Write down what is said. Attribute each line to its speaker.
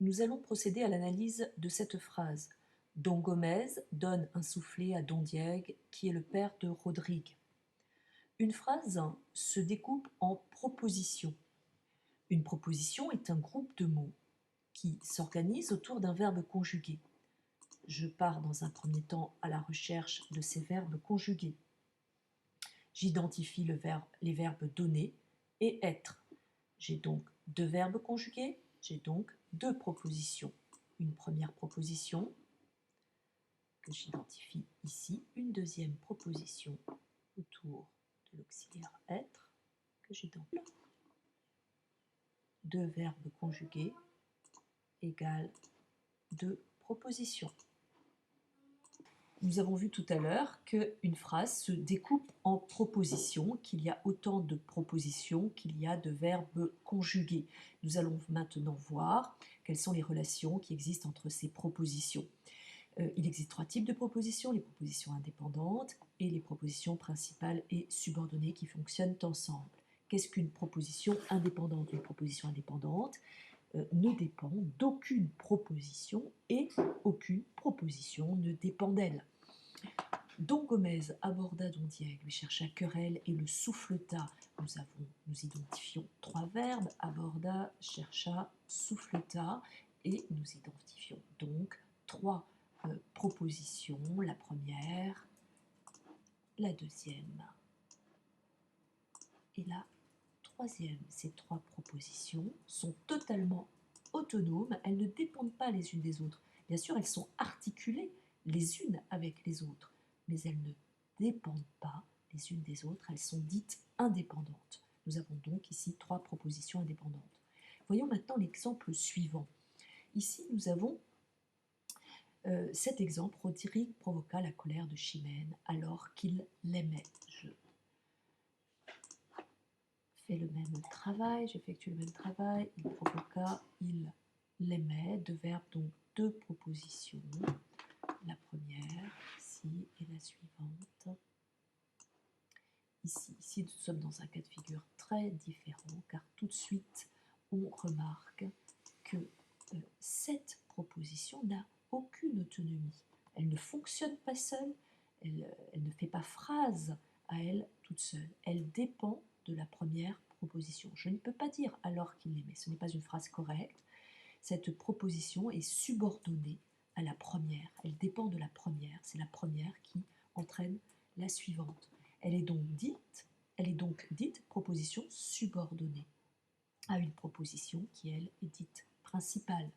Speaker 1: Nous allons procéder à l'analyse de cette phrase. Don Gomez donne un soufflet à Don Diego, qui est le père de Rodrigue. Une phrase se découpe en propositions. Une proposition est un groupe de mots qui s'organise autour d'un verbe conjugué. Je pars dans un premier temps à la recherche de ces verbes conjugués. J'identifie les verbes donner et être. J'ai donc deux verbes conjugués, j'ai donc deux propositions. Une première proposition que j'identifie ici, une deuxième proposition autour de l'auxiliaire être que j'identifie. Deux verbes conjugués égale deux propositions. Nous avons vu tout à l'heure qu'une phrase se découpe en propositions, qu'il y a autant de propositions qu'il y a de verbes conjugués. Nous allons maintenant voir quelles sont les relations qui existent entre ces propositions. Il existe trois types de propositions, les propositions indépendantes et les propositions principales et subordonnées qui fonctionnent ensemble. Qu'est-ce qu'une proposition indépendante? Une proposition indépendante ne dépend d'aucune proposition et aucune proposition ne dépend d'elle. Don Gomez aborda Don Diego, lui chercha querelle et le souffleta. Nous identifions trois verbes, aborda, chercha, souffleta, et nous identifions donc trois propositions, la première, la deuxième et la troisième. Ces trois propositions sont totalement autonomes, elles ne dépendent pas les unes des autres. Bien sûr, elles sont articulées les unes avec les autres, mais elles ne dépendent pas les unes des autres, elles sont dites indépendantes. Nous avons donc ici trois propositions indépendantes. Voyons maintenant l'exemple suivant. Ici, nous avons cet exemple. Rodrigue provoqua la colère de Chimène alors qu'il l'aimait. Je fais le même travail, j'effectue le même travail. Il provoqua, il l'aimait. Deux verbes, donc deux propositions. La première, ici, et la suivante. Ici, nous sommes dans un cas de figure très différent, car tout de suite, on remarque que cette proposition n'a aucune autonomie. Elle ne fonctionne pas seule, elle ne fait pas phrase à elle toute seule. Elle dépend de la première proposition. Je ne peux pas dire alors qu'il l'aimait, ce n'est pas une phrase correcte. Cette proposition est subordonnée à la première. Elle dépend de la première. C'est la première qui entraîne la suivante. Elle est donc dite proposition subordonnée à une proposition qui, elle, est dite principale.